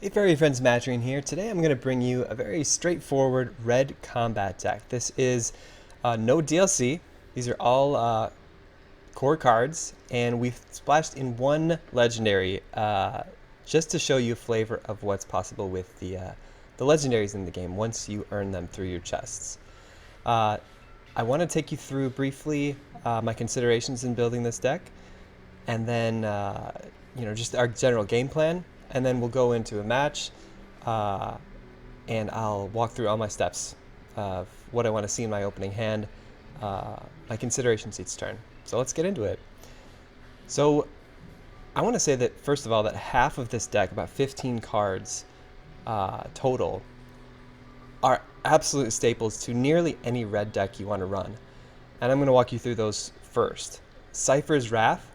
Hey fairy friends, Madrine here. Today I'm going to bring you a very straightforward red combat deck. This is no DLC. These are all core cards, and we've splashed in one legendary just to show you a flavor of what's possible with the legendaries in the game once you earn them through your chests. I want to take you through briefly my considerations in building this deck, and then just our general game plan, and then we'll go into a match, and I'll walk through all my steps of what I want to see in my opening hand, my considerations each turn. So let's get into it. So I want to say that first of all that half of this deck, about 15 cards total, are absolute staples to nearly any red deck you want to run. And I'm going to walk you through those first. Cyphers Wrath,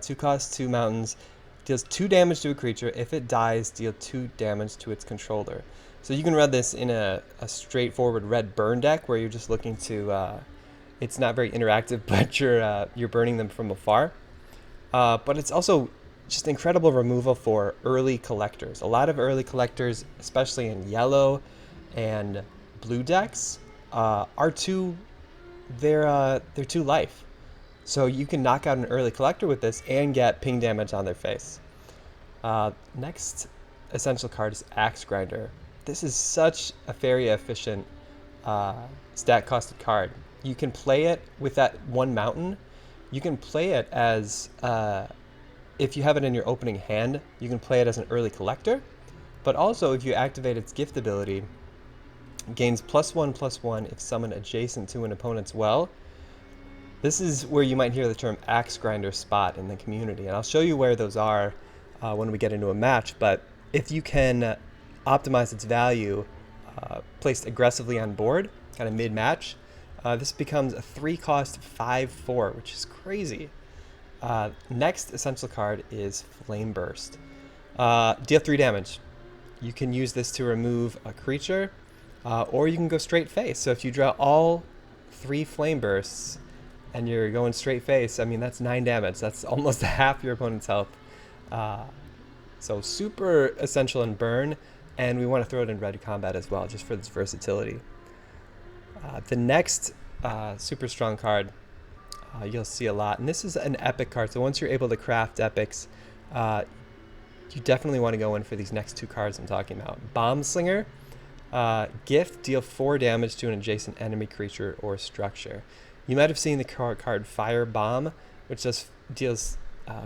2 cost, 2 mountains, deals 2 damage to a creature. If it dies, deal 2 damage to its controller. So you can run this in a straightforward red burn deck where you're just looking to, it's not very interactive, but you're burning them from afar. But it's also just incredible removal for early collectors. A lot of early collectors, especially in yellow and blue decks, are too, they're 2 life. So you can knock out an early collector with this and get ping damage on their face. Next essential card is Axe Grinder. This is such a very efficient stat costed card. You can play it with that 1 mountain. You can play it as, if you have it in your opening hand, you can play it as an early collector. But also if you activate its gift ability, it gains +1/+1 if summoned adjacent to an opponent's well. This is where you might hear the term Axe Grinder spot in the community, and I'll show you where those are when we get into a match. But if you can optimize its value placed aggressively on board, kind of mid-match, this becomes a 3-cost 5/4, which is crazy. Next essential card is Flame Burst. Deal 3 damage. You can use this to remove a creature, or you can go straight face. So if you draw all 3 Flame Bursts, and you're going straight face, I mean, that's 9 damage. That's almost half your opponent's health. So super essential in burn, and we want to throw it in red combat as well, just for this versatility. The next super strong card you'll see a lot, and this is an epic card. So once you're able to craft epics, you definitely want to go in for these next 2 cards I'm talking about. Bomb Slinger. Gift, deal 4 damage to an adjacent enemy creature or structure. You might have seen the card Fire Bomb, which deals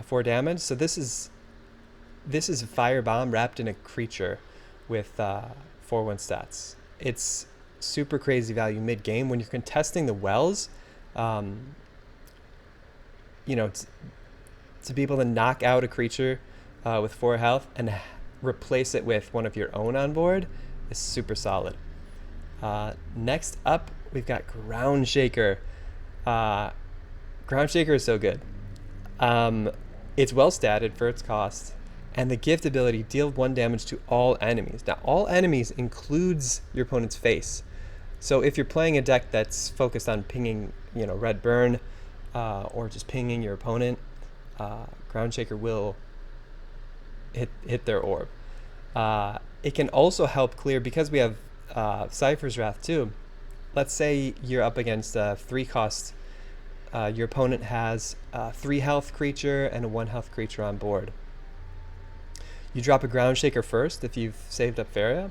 4 damage. So this is a Fire Bomb wrapped in a creature with 4/1 stats. It's super crazy value mid game when you're contesting the wells. To be able to knock out a creature with 4 health and replace it with one of your own on board is super solid. Next up, we've got Ground Shaker. Ground Shaker is so good. It's well statted for its cost, and the gift ability, deal 1 damage to all enemies. Now, all enemies includes your opponent's face. So if you're playing a deck that's focused on pinging, red burn, or just pinging your opponent, Ground Shaker will hit their orb. It can also help clear, because we have Cyphers Wrath too. Let's say you're up against a 3-cost. Your opponent has a 3 health creature and a 1 health creature on board. You drop a Ground Shaker first if you've saved up Faria.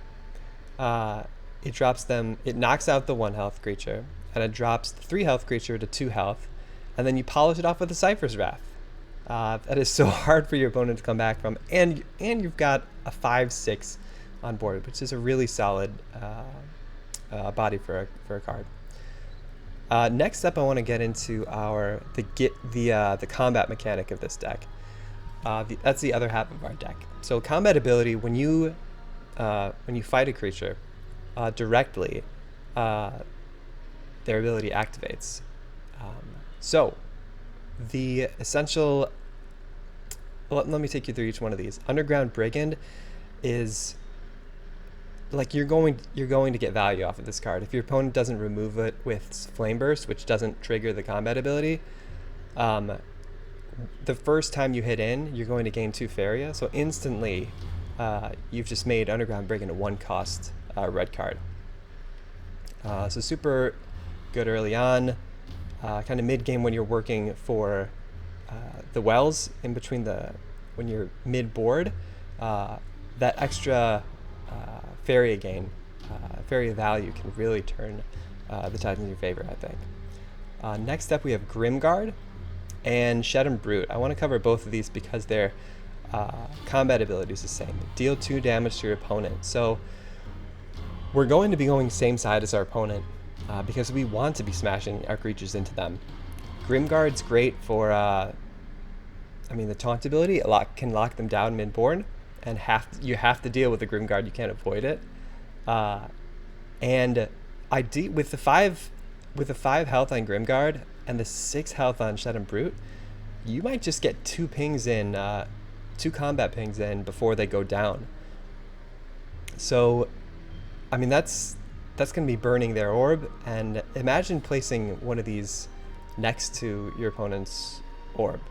It knocks out the 1 health creature, and it drops the 3 health creature to 2 health, and then you polish it off with a Cypher's Wrath. That is so hard for your opponent to come back from, and you've got a 5/6 on board, which is a really solid body for a card. Next up, I want to get into the combat mechanic of this deck. That's the other half of our deck. So combat ability, when you fight a creature directly, their ability activates. So the essential. Let me take you through each one of these. Underground Brigand is like you're going to get value off of this card. If your opponent doesn't remove it with Flame Burst, which doesn't trigger the combat ability, the first time you hit in, you're going to gain 2 Faria. So instantly, you've just made Underground Brigand a 1-cost red card. So super good early on. Kind of mid-game when you're working for the wells in between when you're mid-board, that extra fairy gain, fairy value can really turn the tides in your favor, I think. Next up we have Grimguard and Shed and Brute. I want to cover both of these because their combat ability is the same. Deal 2 damage to your opponent. So we're going to be going same side as our opponent because we want to be smashing our creatures into them. Grimguard's great for, the taunt ability. Can lock them down mid-board, and you have to deal with the Grimguard. You can't avoid it. And with the 5 health on Grimguard and the 6 health on Shed and Brute, you might just get 2 pings in, 2 combat pings in before they go down. So, that's going to be burning their orb, and imagine placing one of these next to your opponent's orb.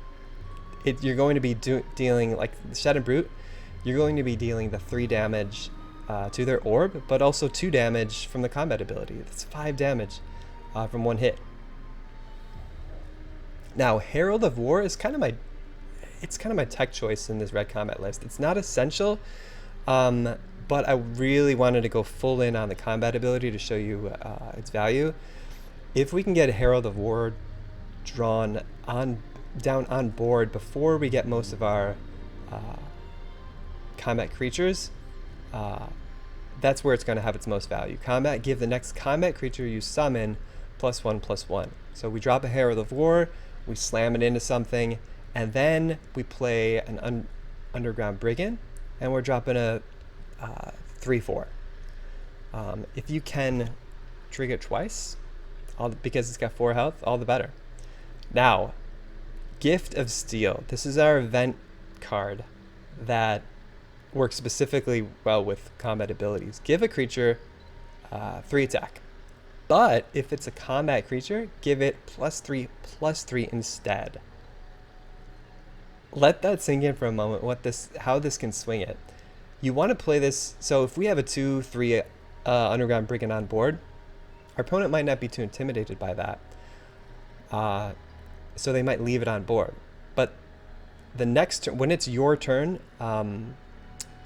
You're going to be dealing, like Shed and Brute, you're going to be dealing the 3 damage to their orb, but also 2 damage from the combat ability. That's 5 damage from 1 hit. Now, Herald of War is kind of my tech choice in this red combat list. It's not essential, but I really wanted to go full in on the combat ability to show you its value. If we can get Herald of War drawn down on board before we get most of our combat creatures, that's where it's going to have its most value. Give the next combat creature you summon +1/+1. So we drop a Herald of War, we slam it into something, and then we play an Underground Brigand, and we're dropping a 3/4. If you can trigger it twice, because it's got 4 health, all the better. Now, Gift of Steel. This is our event card that works specifically well with combat abilities. Give a creature 3 attack. But if it's a combat creature, give it +3/+3 instead. Let that sink in for a moment, how this can swing it. You want to play this, so if we have a 2/3 Underground Brigand on board, our opponent might not be too intimidated by that. So they might leave it on board. But the next turn, when it's your turn,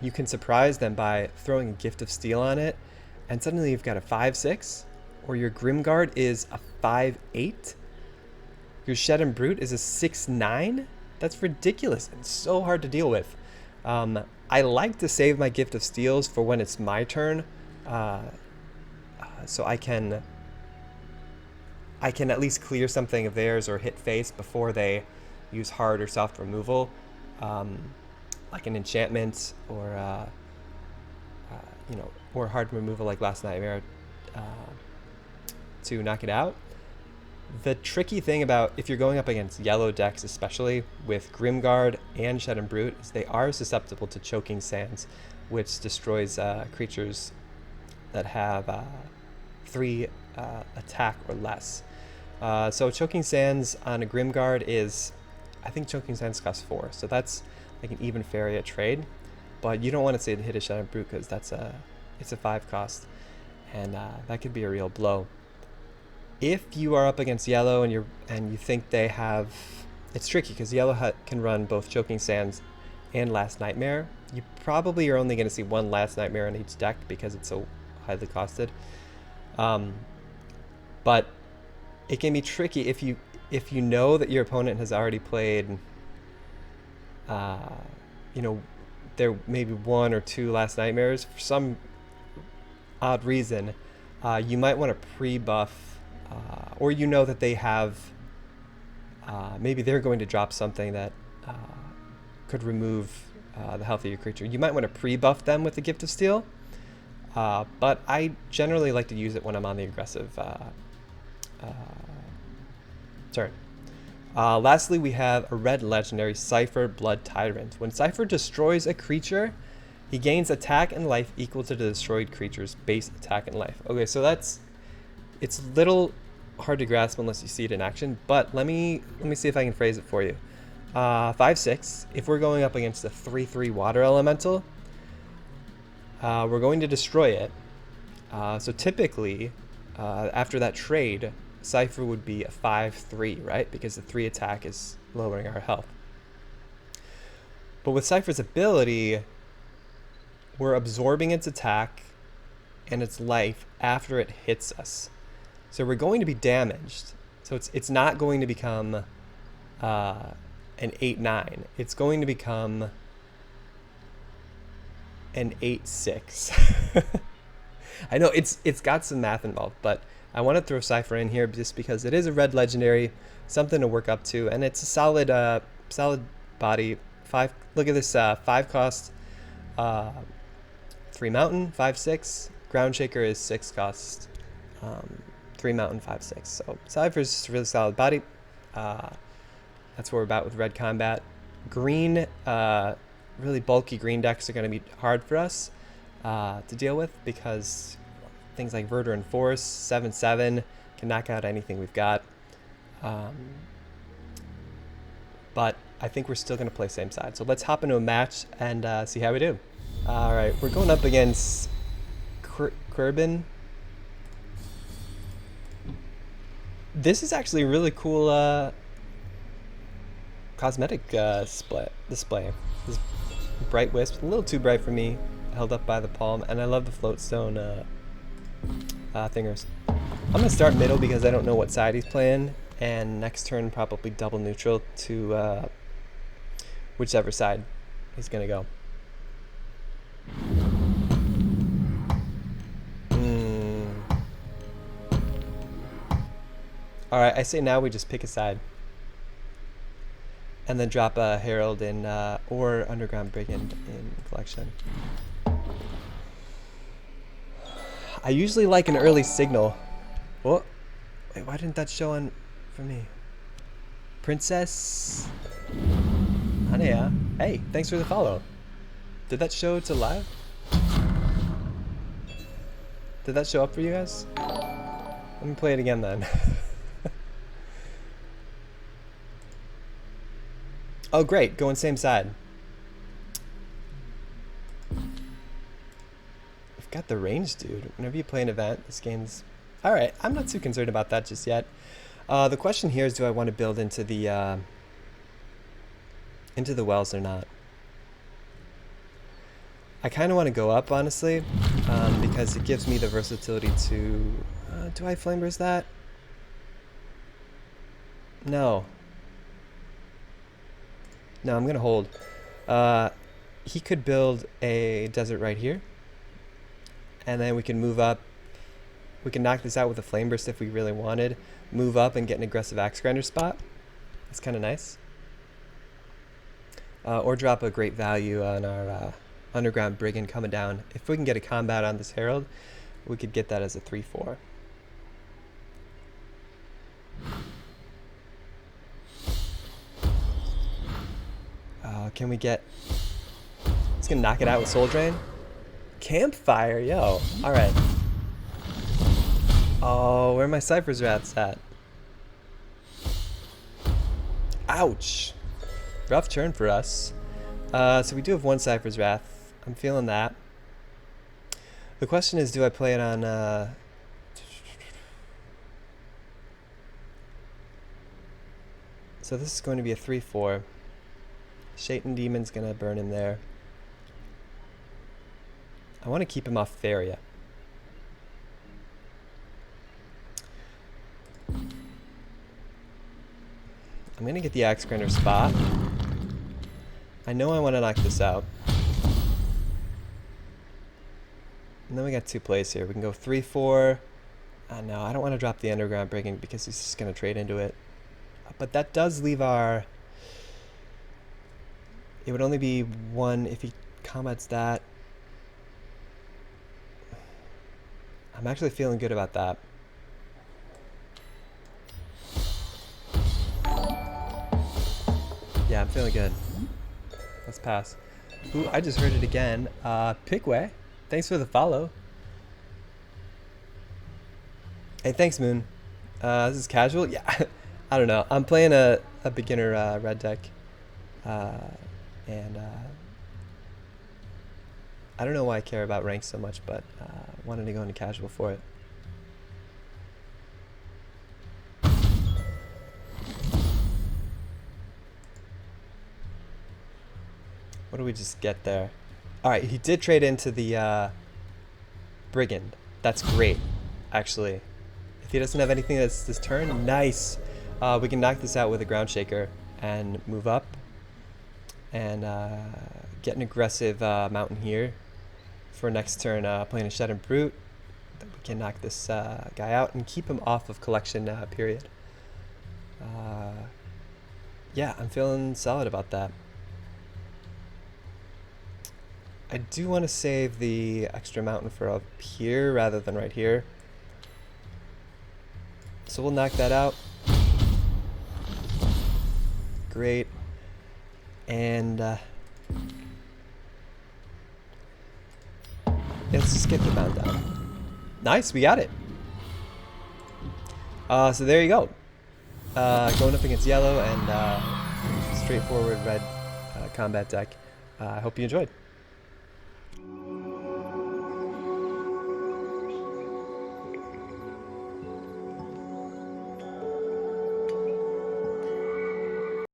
you can surprise them by throwing a Gift of Steel on it, and suddenly you've got a 5/6, or your Grimguard is a 5/8. Your Shed and Brute is a 6/9. That's ridiculous and so hard to deal with. I like to save my Gift of Steels for when it's my turn, so I can at least clear something of theirs or hit face before they use hard or soft removal, like an enchantment or or hard removal like Last Nightmare to knock it out. The tricky thing about if you're going up against yellow decks, especially with Grimguard and Shed and Brute, is they are susceptible to Choking Sands, which destroys creatures that have 3 attack or less. So Choking Sands on a Grimguard I think Choking Sands costs 4, so that's like an even fairy at trade. But you don't want to say to hit a Shed and Brute because it's a 5 cost, and that could be a real blow. If you are up against yellow and you think they have, it's tricky because yellow can run both Choking Sands and Last Nightmare. You probably are only going to see 1 Last Nightmare in each deck because it's so highly costed. But it can be tricky if you know that your opponent has already played, there may be 1 or 2 Last Nightmares for some odd reason. You might want to pre-buff. Or that they have, maybe they're going to drop something that could remove the health of your creature. You might want to pre-buff them with the Gift of Steel, but I generally like to use it when I'm on the aggressive turn. Lastly, we have a red legendary, Cypher Blood Tyrant. When Cypher destroys a creature, he gains attack and life equal to the destroyed creature's base attack and life. Okay, so it's a little hard to grasp unless you see it in action, but let me see if I can phrase it for you. 5/6, if we're going up against a 3/3 water elemental, we're going to destroy it. So typically, after that trade, Cypher would be a 5-3, right? Because the 3 attack is lowering our health. But with Cypher's ability, we're absorbing its attack and its life after it hits us. So we're going to be damaged. So it's not going to become an 8-9. It's going to become an 8-6. I know it's got some math involved, but I want to throw Cypher in here just because it is a red legendary, something to work up to, and it's a solid solid body. 5. Look at this 5 cost, 3 mountain, 5/6. Ground shaker is 6 cost, 3 mountain, 5/6. So Cypher's just a really solid body. That's what we're about with red combat. Green, really bulky green decks are going to be hard for us to deal with because things like Verdure and Force, 7/7 can knock out anything we've got. But I think we're still going to play same side. So let's hop into a match and see how we do. All right, we're going up against Corrin. This is actually a really cool cosmetic display. This bright wisp, a little too bright for me, held up by the palm, and I love the float stone thingers. I'm gonna start middle because I don't know what side he's playing, and next turn probably double neutral to whichever side he's gonna go. All right, I say now we just pick a side and then drop a Herald in or Underground Brigand in collection. I usually like an early signal. Oh, wait, why didn't that show on for me? Princess Anea. Hey, thanks for the follow. Did that show to live? Did that show up for you guys? Let me play it again then. Oh, great. Going same side. We've got the range, dude. Whenever you play an event, this game's... Alright, I'm not too concerned about that just yet. The question here is, do I want to build into the wells or not? I kind of want to go up, honestly, because it gives me the versatility to... do I flame burst that? No. No, I'm going to hold. He could build a desert right here. And then we can move up. We can knock this out with a flame burst if we really wanted. Move up and get an aggressive axe grinder spot. That's kind of nice. Or drop a great value on our Underground Brigand coming down. If we can get a combat on this Herald, we could get that as a 3/4. Can we get... It's going to knock it out with Soul Drain. Campfire, yo. All right. Oh, where are my Cyphers Wraths at? Ouch. Rough turn for us. So we do have one Cyphers Wrath. I'm feeling that. The question is, do I play it on... So this is going to be a 3/4. Shaitan Demon's going to burn him there. I want to keep him off Faria. I'm going to get the Axe Grinder spot. I know I want to knock this out. And then we got 2 plays here. We can go 3/4. No, I don't want to drop the Underground Brigand because he's just going to trade into it. But that does leave our... It would only be 1 if he combats that. I'm actually feeling good about that. Yeah, I'm feeling good. Let's pass. Ooh, I just heard it again. Pickway, thanks for the follow. Hey, thanks, Moon. This is casual? Yeah, I don't know. I'm playing a beginner red deck. And I don't know why I care about rank so much, but wanted to go into casual for it. What do we just get there? All right, he did trade into the Brigand. That's great, actually. If he doesn't have anything that's this turn, nice. We can knock this out with a ground shaker and move up and get an aggressive mountain here for next turn, playing a Shed and Brute. That we can knock this guy out and keep him off of collection period. Yeah, I'm feeling solid about that. I do want to save the extra mountain for up here rather than right here. So we'll knock that out. Great. And let's just get the mound down. Nice, we got it. So there you go. Going up against yellow and straightforward red combat deck. I hope you enjoyed.